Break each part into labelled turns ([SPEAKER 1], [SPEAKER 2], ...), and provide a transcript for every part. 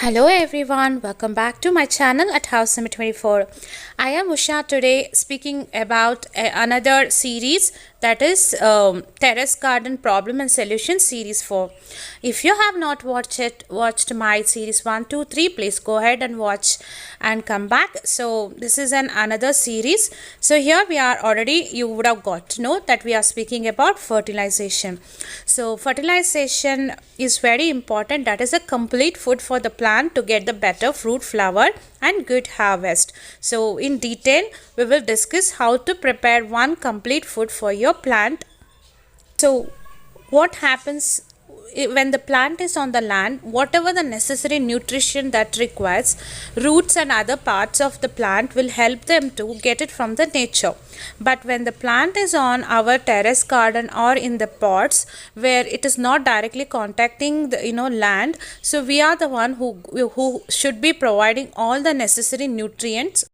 [SPEAKER 1] Hello everyone, welcome back to my channel at House Number 24. I am Usha today speaking about another series, that is Terrace Garden Problem and Solution Series 4. If you have not watched my series 1, 2, 3, please go ahead and watch and come back. So this is another series. So here we are already, you would have got to know that we are speaking about fertilization. So fertilization is very important. That is a complete food for the plant to get the better fruit, flower and good harvest. So in detail we will discuss how to prepare one complete food for your plant. So what happens when the plant is on the land? Whatever the necessary nutrition that requires, roots and other parts of the plant will help them to get it from the nature. But when the plant is on our terrace garden or in the pots where it is not directly contacting the land, so we are the one who should be providing all the necessary nutrients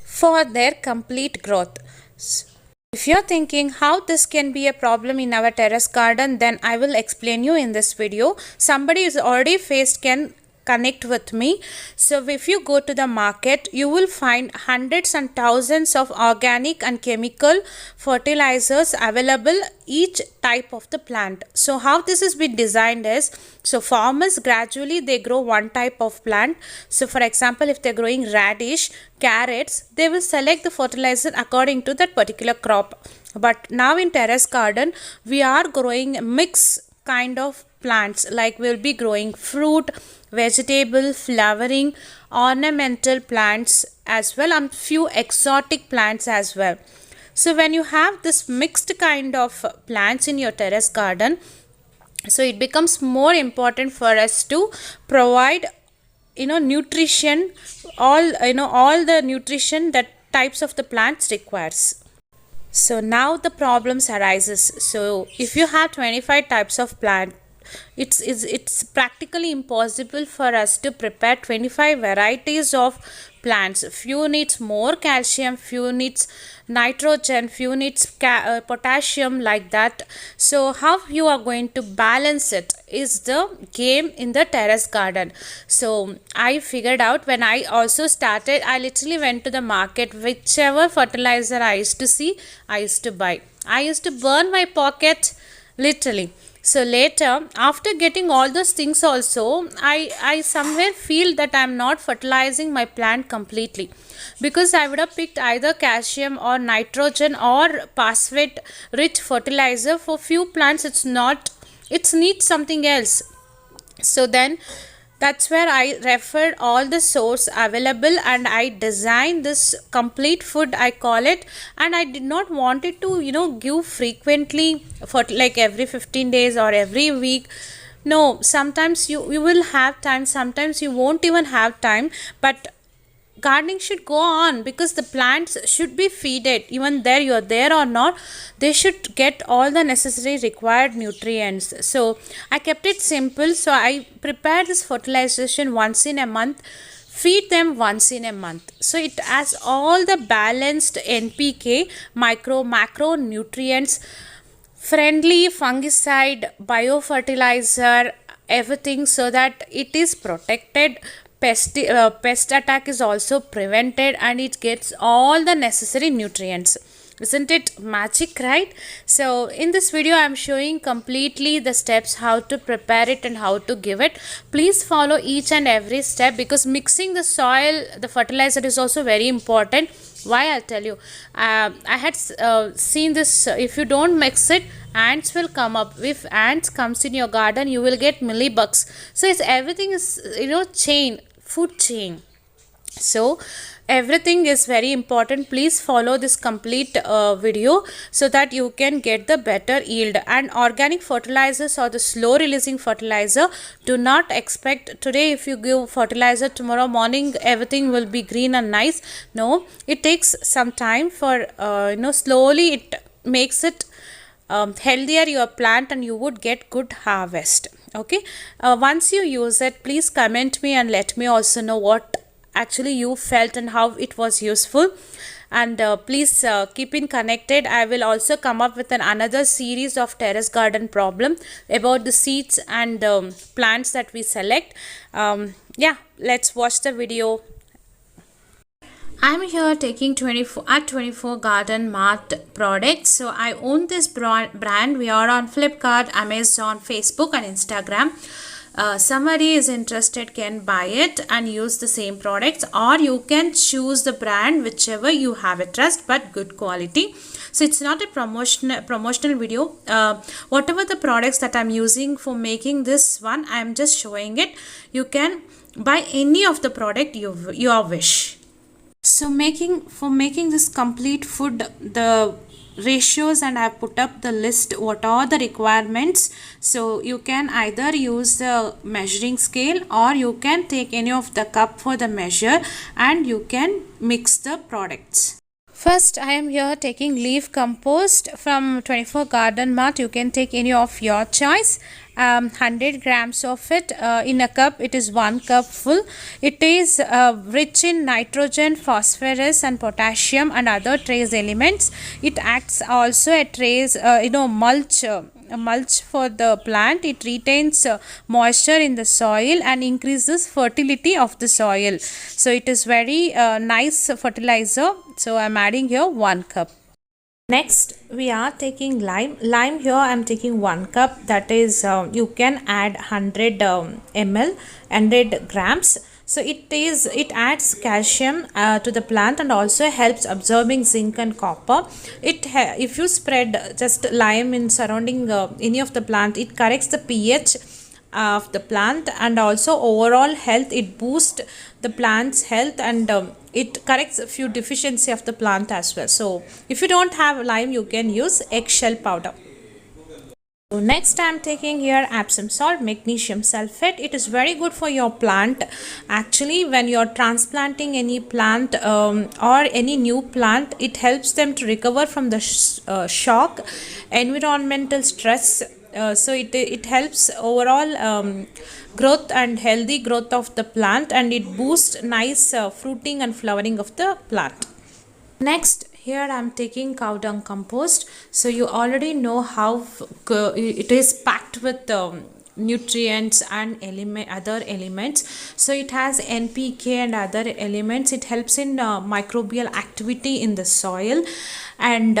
[SPEAKER 1] for their complete growth. If you're thinking how this can be a problem in our terrace garden, then I will explain you in this video. Somebody who's already faced can connect with me. So if you go to the market, you will find hundreds and thousands of organic and chemical fertilizers available each type of the plant. So how this has been designed is, so farmers gradually they grow one type of plant. So for example, if they're growing radish, carrots, they will select the fertilizer according to that particular crop. But now in terrace garden, we are growing mix kind of plants, like we'll be growing fruit, vegetable, flowering, ornamental plants as well, and few exotic plants as well. So when you have this mixed kind of plants in your terrace garden, so it becomes more important for us to provide nutrition, all the nutrition that types of the plants requires. So now the problems arises. So if you have 25 types of plant, it's practically impossible for us to prepare 25 varieties of plants. Few needs more calcium, few needs nitrogen, few needs potassium, like that. So how you are going to balance it is the game in the terrace garden. So I figured out, when I also started, I literally went to the market, whichever fertilizer I used to see, I used to buy. I used to burn my pocket literally. So later, after getting all those things also, I somewhere feel that I am not fertilizing my plant completely, because I would have picked either calcium or nitrogen or phosphate rich fertilizer. For few plants it's needs something else. So then that's where I referred all the source available and I designed this complete food, I call it. And I did not want it to give frequently, for like every 15 days or every week. No, sometimes you will have time, sometimes you won't even have time, but gardening should go on, because the plants should be fed. Even there you're there or not, they should get all the necessary required nutrients. So I kept it simple. So I prepared this fertilization once in a month, feed them once in a month. So it has all the balanced NPK, macro nutrients, friendly fungicide, biofertilizer, everything, so that it is protected. Pest attack is also prevented, and it gets all the necessary nutrients. Isn't it magic, right? So in this video I am showing completely the steps how to prepare it and how to give it. Please follow each and every step, because mixing the soil, the fertilizer is also very important. Why? I'll tell you. I had seen this. If you don't mix it, ants will come up. If ants comes in your garden, you will get mealybugs. So it's everything is food chain. So everything is very important. Please follow this complete video so that you can get the better yield. And organic fertilizers or the slow releasing fertilizer, do not expect today if you give fertilizer, tomorrow morning everything will be green and nice. No, it takes some time for slowly it makes it healthier your plant, and you would get good harvest. Okay, once you use it, please comment me and let me also know what actually you felt and how it was useful. and please keep in connected. I will also come up with another series of terrace garden problem about the seeds and plants that we select. Yeah, let's watch the video. I'm here taking 24 Garden Mart products. So I own this brand. We are on Flipkart, Amazon, Facebook and Instagram. Somebody is interested can buy it and use the same products, or you can choose the brand whichever you have a trust, but good quality. So it's not a promotional video. Whatever the products that I'm using for making this one, I'm just showing it. You can buy any of the product your wish. So making this complete food, the ratios, and I've put up the list what are the requirements. So you can either use the measuring scale, or you can take any of the cup for the measure, and you can mix the products. First, I am here taking leaf compost from 24 Garden Mart. You can take any of your choice. 100 grams of it in a cup. It is 1 cup full. It is rich in nitrogen, phosphorus and potassium and other trace elements. It acts also a trace mulch for the plant. It retains moisture in the soil and increases fertility of the soil. So it is very nice fertilizer. So I am adding here 1 cup. Next, we are taking lime. Lime here I am taking 1 cup. That is, you can add 100 ml, 100 grams. So it adds calcium to the plant and also helps absorbing zinc and copper. If you spread just lime in surrounding any of the plant, it corrects the pH of the plant and also overall health. It boosts the plant's health and it corrects a few deficiency of the plant as well. So if you don't have lime, you can use eggshell powder. So next I am taking here Epsom salt, magnesium sulfate. It is very good for your plant. Actually, when you are transplanting any plant or any new plant, it helps them to recover from the shock, environmental stress. So it helps overall growth and healthy growth of the plant, and it boosts nice fruiting and flowering of the plant. Next, here I am taking cow dung compost. So you already know how it is packed with nutrients and other elements. So it has NPK and other elements. It helps in microbial activity in the soil, and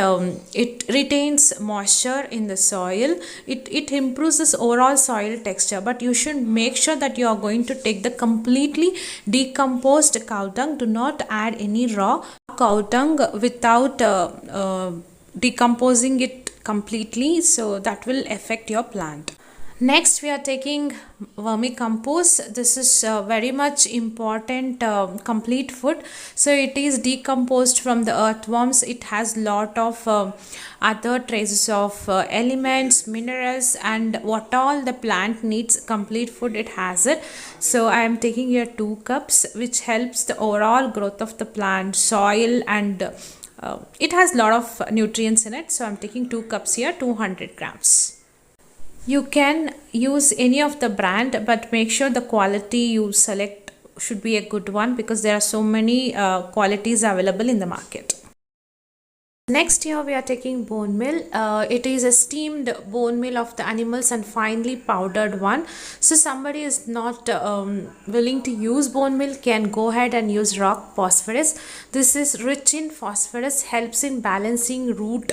[SPEAKER 1] it retains moisture in the soil. It improves this overall soil texture, but you should make sure that you are going to take the completely decomposed cow dung. Do not add any raw cow dung without decomposing it completely, so that will affect your plant. Next, we are taking vermicompost. This is very much important complete food. So it is decomposed from the earthworms. It has lot of other traces of elements, minerals, and what all the plant needs. Complete food, it has it. So I am taking here 2 cups, which helps the overall growth of the plant, soil, and it has lot of nutrients in it. So I am taking 2 cups here, 200 grams. You can use any of the brand, but make sure the quality you select should be a good one, because there are so many qualities available in the market. Next, here we are taking bone meal. It is a steamed bone meal of the animals and finely powdered one. So somebody is not willing to use bone meal, can go ahead and use rock phosphorus. This is rich in phosphorus, helps in balancing root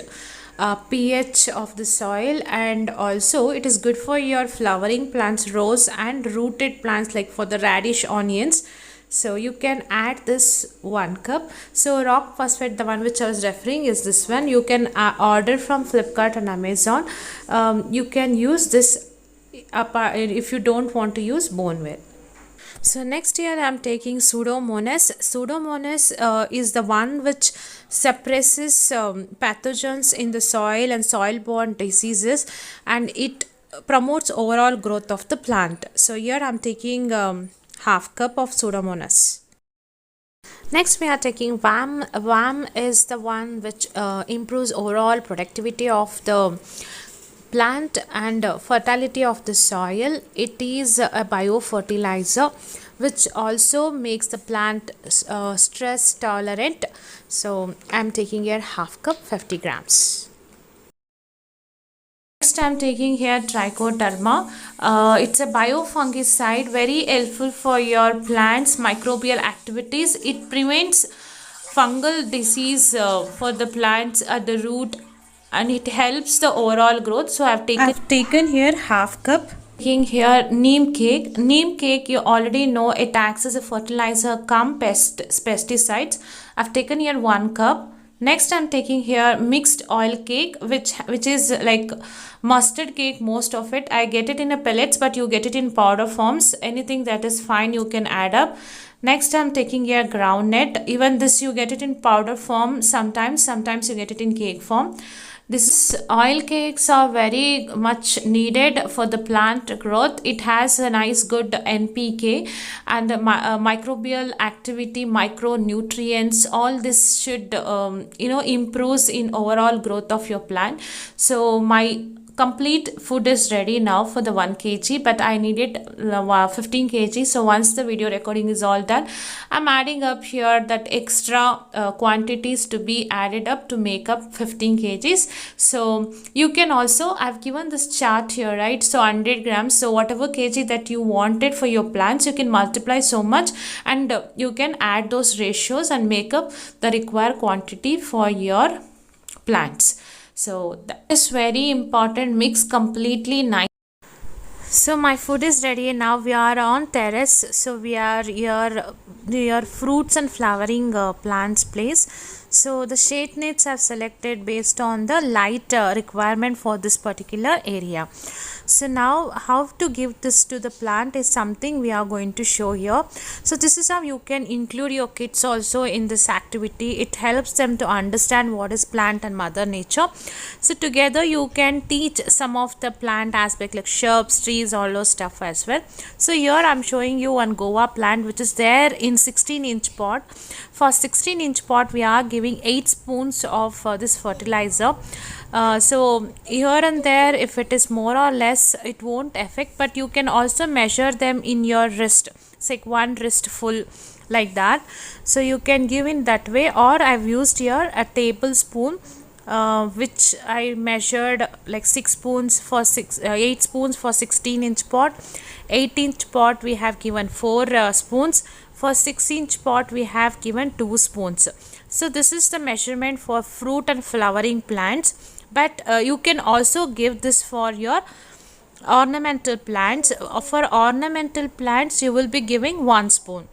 [SPEAKER 1] pH of the soil, and also it is good for your flowering plants, rose and rooted plants like for the radish, onions. So you can add this 1 cup. So rock phosphate, the one which I was referring, is this one. You can order from Flipkart and Amazon. You can use this if you don't want to use bone meal. So next here I am taking Pseudomonas. Pseudomonas is the one which suppresses pathogens in the soil and soil-borne diseases, and it promotes overall growth of the plant. So here I am taking half cup of Pseudomonas. Next, we are taking WAM. WAM is the one which improves overall productivity of the plant and fertility of the soil. It is a biofertilizer. which also makes the plant stress tolerant. So I'm taking here half cup, 50 grams. Next I'm taking here Trichoderma. It's a biofungicide, very helpful for your plants microbial activities. It prevents fungal disease for the plants at the root, and it helps the overall growth. So I've taken here half cup. Taking here Neem Cake. Neem Cake, you already know, it acts as a fertilizer cum pesticides. I've taken here 1 cup. Next I'm taking here mixed oil cake, which is like mustard cake. Most of it I get it in a pellets, but you get it in powder forms. Anything that is fine, you can add up. Next I'm taking here groundnut. Even this you get it in powder form sometimes you get it in cake form. This oil cakes are very much needed for the plant growth. It has a nice good NPK and microbial activity, micronutrients. All this should improves in overall growth of your plant. So my complete food is ready now for the 1 kg, but I needed 15 kg. So once the video recording is all done, I'm adding up here that extra quantities to be added up to make up 15 kgs. So you can also, I've given this chart here, right? So 100 grams, so whatever kg that you wanted for your plants, you can multiply so much, and you can add those ratios and make up the required quantity for your plants. So that is very important. Mix completely nice. So my food is ready and now we are on terrace. So we are your fruits and flowering plants place. So the shade nets I've selected based on the light requirement for this particular area. So now how to give this to the plant is something we are going to show here. So this is how you can include your kids also in this activity. It helps them to understand what is plant and mother nature. So together you can teach some of the plant aspect like shrubs, trees, all those stuff as well. So here I'm showing you one guava plant which is there in 16-inch pot. For 16-inch pot we are giving 8 spoons of this fertilizer. So here and there, if it is more or less, it won't affect, but you can also measure them in your wrist. It's like 1 wrist full, like that. So you can give in that way, or I've used here a tablespoon, which I measured like 8 spoons for 16-inch pot. 8-inch pot we have given 4 spoons. For 6-inch pot we have given 2 spoons. So this is the measurement for fruit and flowering plants. But you can also give this for your ornamental plants. For ornamental plants you will be giving 1 spoon.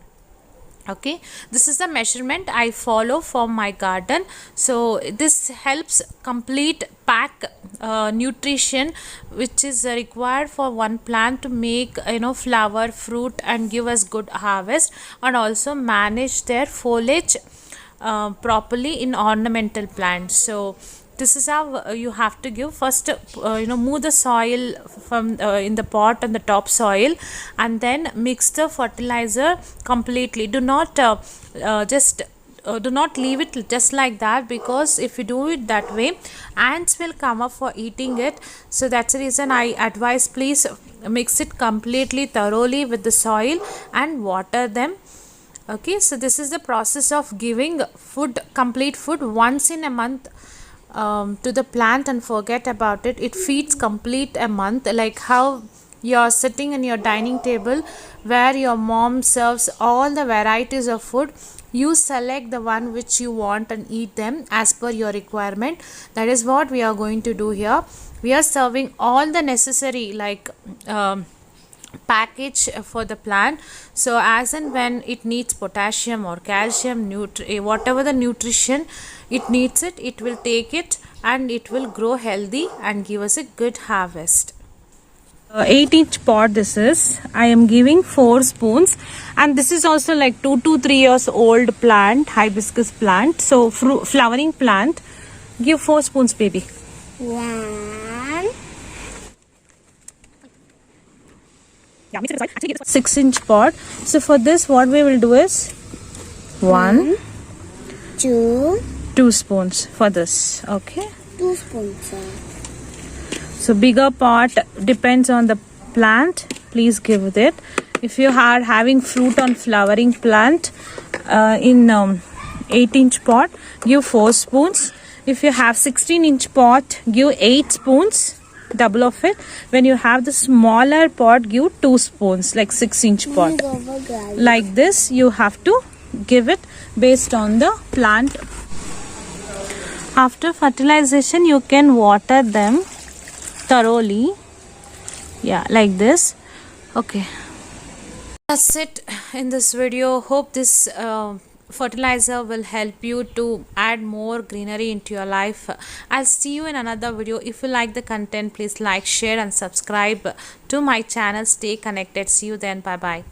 [SPEAKER 1] Okay, this is the measurement I follow for my garden. So this helps complete pack nutrition which is required for one plant to make flower, fruit, and give us good harvest, and also manage their foliage properly in ornamental plants. So this is how you have to give. First move the soil from in the pot and the top soil, and then mix the fertilizer completely. Do not do not leave it just like that, because if you do it that way, ants will come up for eating it. So that's the reason I advise, please mix it completely thoroughly with the soil and water them. Okay, so this is the process of giving food, complete food once in a month to the plant, and forget about it. It feeds complete a month, like how you're sitting in your dining table where your mom serves all the varieties of food. You select the one which you want and eat them as per your requirement. That is what we are going to do here. We are serving all the necessary like package for the plant. So as and when it needs potassium or calcium, whatever the nutrition it needs, it will take it, and it will grow healthy and give us a good harvest. 8-inch pot this is. I am giving 4 spoons, and this is also like 2 to 3 years old plant, hibiscus plant. So flowering plant. Give 4 spoons, baby.
[SPEAKER 2] 1.
[SPEAKER 1] 6-inch pot. So for this what we will do is 1, 2 spoons for this. Okay,
[SPEAKER 2] 2 spoons.
[SPEAKER 1] So bigger pot depends on the plant. Please give it. If you are having fruit on flowering plant in 8-inch pot, give 4 spoons. If you have 16-inch pot, give 8 spoons, double of it. When you have the smaller pot, give 2 spoons, like 6-inch pot. Like this, you have to give it based on the plant. After fertilization, you can water them thoroughly. Yeah, like this. Okay. That's it in this video. Hope this fertilizer will help you to add more greenery into your life. I'll see you in another video. If you like the content, please like, share and subscribe to my channel. Stay connected. See you then. Bye bye.